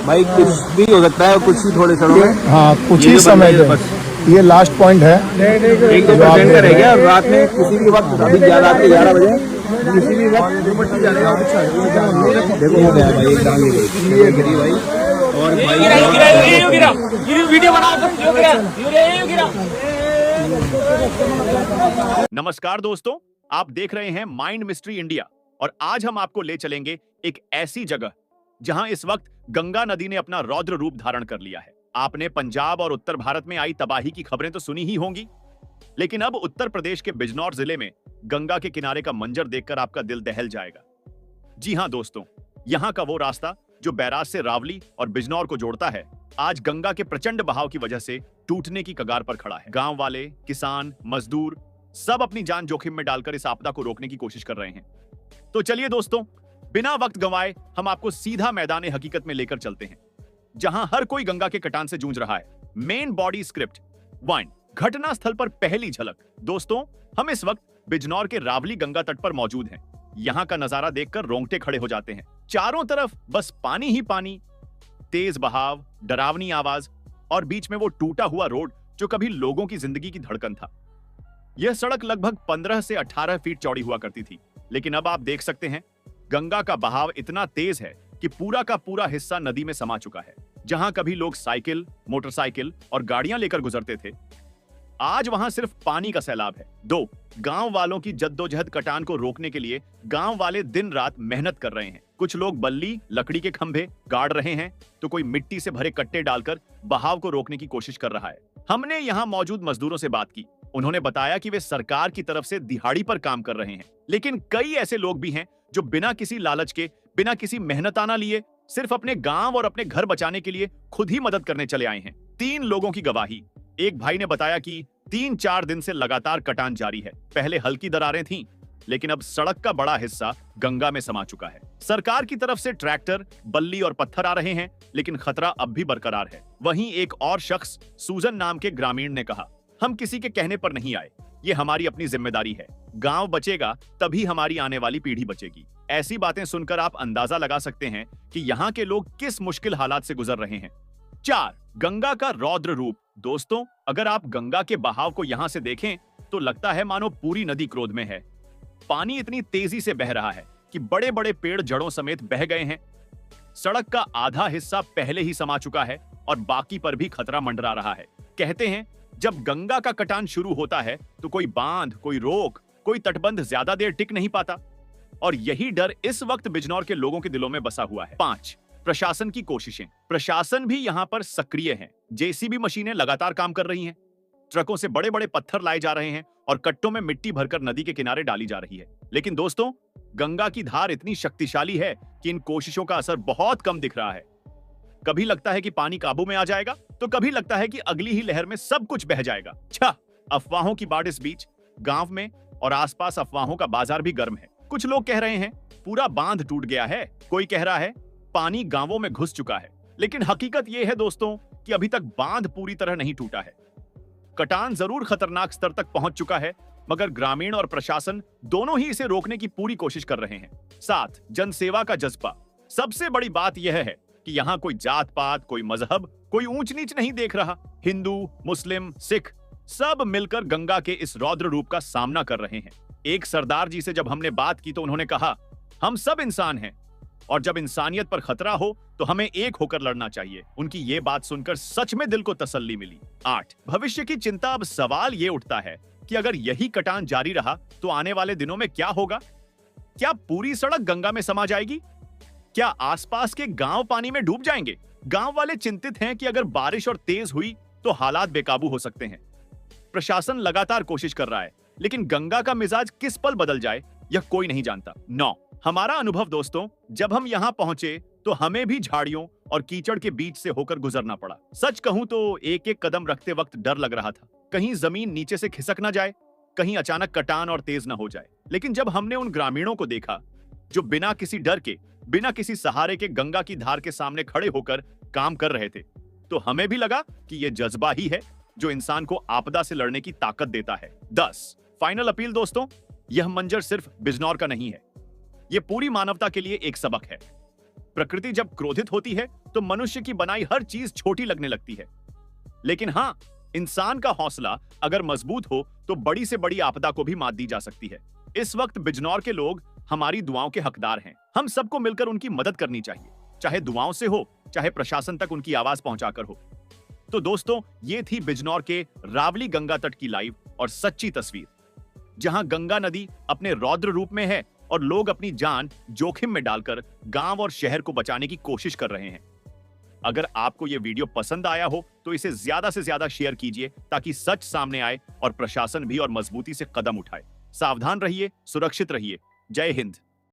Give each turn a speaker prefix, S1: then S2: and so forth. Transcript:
S1: भाई कुछ भी हो सकता है, कुछ ही थोड़े क्षणों में।
S2: हाँ, कुछ ही समय में ये लास्ट पॉइंट है।
S1: 1-2% का रह गया। रात में किसी भी वक्त, अभी 11 बजे किसी भी वक्त देखो हो गया भाई, एक डांग गिरी भाई। और
S3: वीडियो बना।
S4: नमस्कार दोस्तों, आप देख रहे हैं माइंड मिस्ट्री इंडिया और आज हम आपको ले चलेंगे एक ऐसी जगह जहां इस वक्त गंगा नदी ने अपना रौद्र रूप धारण कर लिया है। आपने पंजाब और उत्तर भारत में आई तबाही की खबरें तो सुनी ही होंगी, लेकिन अब उत्तर प्रदेश के बिजनौर जिले में गंगा के किनारे का मंजर देखकर आपका दिल दहल जाएगा। जी हां दोस्तों, यहां का वो रास्ता जो बैराज से रावली और बिजनौर को जोड़ता है, आज गंगा के प्रचंड बहाव की वजह से टूटने की कगार पर खड़ा है। गांव वाले, किसान, मजदूर सब अपनी जान जोखिम में डालकर इस आपदा को रोकने की कोशिश कर रहे हैं। तो चलिए दोस्तों, बिना वक्त गंवाए हम आपको सीधा मैदान हकीकत में लेकर चलते हैं, जहां हर कोई गंगा के कटान से जूझ रहा है। मेन बॉडी स्क्रिप्ट 1, घटना स्थल पर पहली झलक। दोस्तों, हम इस वक्त बिजनौर के रावली गंगा तट पर मौजूद हैं। यहां का नजारा देखकर रोंगटे खड़े हो जाते हैं। चारों तरफ बस पानी ही पानी, तेज बहाव, डरावनी आवाज और बीच में वो टूटा हुआ रोड जो कभी लोगों की जिंदगी की धड़कन था। यह सड़क लगभग 15 से 18 फीट चौड़ी हुआ करती थी, लेकिन अब आप देख सकते हैं गंगा का बहाव इतना तेज है कि पूरा का पूरा हिस्सा नदी में समा चुका है। जहां कभी लोग साइकिल, मोटरसाइकिल और गाड़ियां लेकर गुजरते थे, आज वहां सिर्फ पानी का सैलाब है। 2, गांव वालों की जद्दोजहद कटान को रोकने के लिए गांव वाले दिन रात मेहनत कर रहे हैं। कुछ लोग बल्ली, लकड़ी के खंभे गाड़ रहे हैं, तो कोई मिट्टी से भरे कट्टे डालकर बहाव को रोकने की कोशिश कर रहा है। हमने यहां मौजूद मजदूरों से बात की। उन्होंने बताया कि वे सरकार की तरफ से दिहाड़ी पर काम कर रहे हैं, लेकिन कई ऐसे लोग भी हैं जो बिना किसी लालच के, बिना किसी मेहनताना लिए, सिर्फ अपने गांव और अपने घर बचाने के लिए खुद ही मदद करने चले आए हैं। 3 लोगों की गवाही। एक भाई ने बताया कि 3-4 दिन से लगातार कटान जारी है। पहले हल्की दरारें थीं, लेकिन अब सड़क का बड़ा हिस्सा गंगा में समा चुका है। सरकार की तरफ से ट्रैक्टर, बल्ली और पत्थर आ रहे हैं, लेकिन खतरा अब भी बरकरार है। वहीं एक और शख्स, सूजन नाम के ग्रामीण ने कहा, हम किसी के कहने पर नहीं आए, ये हमारी अपनी जिम्मेदारी है। गांव बचेगा तभी हमारी आने वाली पीढ़ी बचेगी। ऐसी बातें सुनकर आप अंदाजा लगा सकते हैं कि यहाँ के लोग किस मुश्किल हालात से गुजर रहे हैं। 4, गंगा का रौद्र रूप। दोस्तों, अगर आप गंगा के बहाव को यहां से देखें तो लगता है मानो पूरी नदी क्रोध में है। पानी इतनी तेजी से बह रहा है कि बड़े बड़े पेड़ जड़ों समेत बह गए हैं। सड़क का आधा हिस्सा पहले ही समा चुका है और बाकी पर भी खतरा मंडरा रहा है। कहते हैं जब गंगा का कटान शुरू होता है तो कोई बांध, कोई रोक, कोई तटबंध ज्यादा देर टिक नहीं पाता, और यही डर इस वक्त बिजनौर के लोगों के दिलों में बसा हुआ है। 5, प्रशासन की कोशिशें। प्रशासन भी यहां पर सक्रिय है। जेसीबी मशीनें लगातार काम कर रही हैं, ट्रकों से बड़े बड़े पत्थर लाए जा रहे हैं और कट्टों में मिट्टी भरकर नदी के किनारे डाली जा रही है। लेकिन दोस्तों, गंगा की धार इतनी शक्तिशाली है कि इन कोशिशों का असर बहुत कम दिख रहा है। कभी लगता है कि पानी काबू में आ जाएगा, तो कभी लगता है कि अगली ही लहर में सब कुछ बह जाएगा। अफवाहों की बाढ़ इस बीच गांव में और आसपास अफवाहों का बाजार भी गर्म है। कुछ लोग कह रहे हैं पूरा बांध टूट गया है, कोई कह रहा है पानी गांवों में घुस चुका है। लेकिन हकीकत यह है दोस्तों कि अभी तक बांध पूरी तरह नहीं टूटा है। कटान जरूर खतरनाक स्तर तक पहुंच चुका है, मगर ग्रामीण और प्रशासन दोनों ही इसे रोकने की पूरी कोशिश कर रहे हैं। 7, जनसेवा का जज्बा। सबसे बड़ी बात यह है कि यहाँ कोई जात पात, कोई मजहब, कोई ऊंच नीच नहीं देख रहा। हिंदू, मुस्लिम, सिख सब मिलकर गंगा के इस रौद्र रूप का सामना कर रहे हैं। एक सरदार जी से जब हमने बात की तो उन्होंने कहा, हम सब इंसान हैं और जब इंसानियत पर खतरा हो तो हमें एक होकर लड़ना चाहिए। उनकी ये बात सुनकर सच में दिल को तसल्ली मिली। 8, भविष्य की चिंता। अब सवाल ये उठता है कि अगर यही कटान जारी रहा तो आने वाले दिनों में क्या होगा? क्या पूरी सड़क गंगा में समा जाएगी? क्या आसपास के गांव पानी में डूब जाएंगे? गांव वाले चिंतित हैं कि अगर बारिश और तेज हुई तो हालात बेकाबू हो सकते हैं। प्रशासन लगातार कोशिश कर रहा है, लेकिन गंगा का मिजाज किस पल बदल जाए यह कोई नहीं जानता। 9, हमारा अनुभव। दोस्तों, जब हम यहां पहुंचे तो हमें भी झाड़ियों और कीचड़ के बीच से होकर गुजरना पड़ा। सच कहूं तो एक एक कदम रखते वक्त डर लग रहा था, कहीं जमीन नीचे से खिसक ना जाए, कहीं अचानक कटान और तेज ना हो जाए। लेकिन जब हमने उन ग्रामीणों को देखा जो बिना किसी डर के, बिना किसी सहारे के गंगा की धार के सामने खड़े होकर काम कर रहे थे, तो हमें भी लगा कि यह जज्बा ही है जो इंसान को आपदा से लड़ने की ताकत देता है। 10, फाइनल अपील। दोस्तों, यह मंजर सिर्फ बिजनौर का नहीं है, यह पूरी मानवता के लिए एक सबक है। प्रकृति जब क्रोधित होती है तो मनुष्य की बनाई हर चीज छोटी लगने लगती है। लेकिन हाँ, इंसान का हौसला अगर मजबूत हो तो बड़ी से बड़ी आपदा को भी मात दी जा सकती है। इस वक्त बिजनौर के लोग हमारी दुआओं के हकदार हैं। हम सबको मिलकर उनकी मदद करनी चाहिए, चाहे दुआओं से हो, चाहे प्रशासन तक उनकी आवाज पहुंचाकर हो। तो दोस्तों, ये थी बिजनौर के रावली गंगा तट की लाइव और सच्ची तस्वीर, जहां गंगा नदी अपने रौद्र रूप में है और लोग अपनी जान जोखिम में डालकर गांव और शहर को बचाने की कोशिश कर रहे हैं। अगर आपको यह वीडियो पसंद आया हो तो इसे ज्यादा से ज्यादा शेयर कीजिए ताकि सच सामने आए और प्रशासन भी और मजबूती से कदम उठाए। सावधान रहिए, सुरक्षित रहिए। जय हिंद।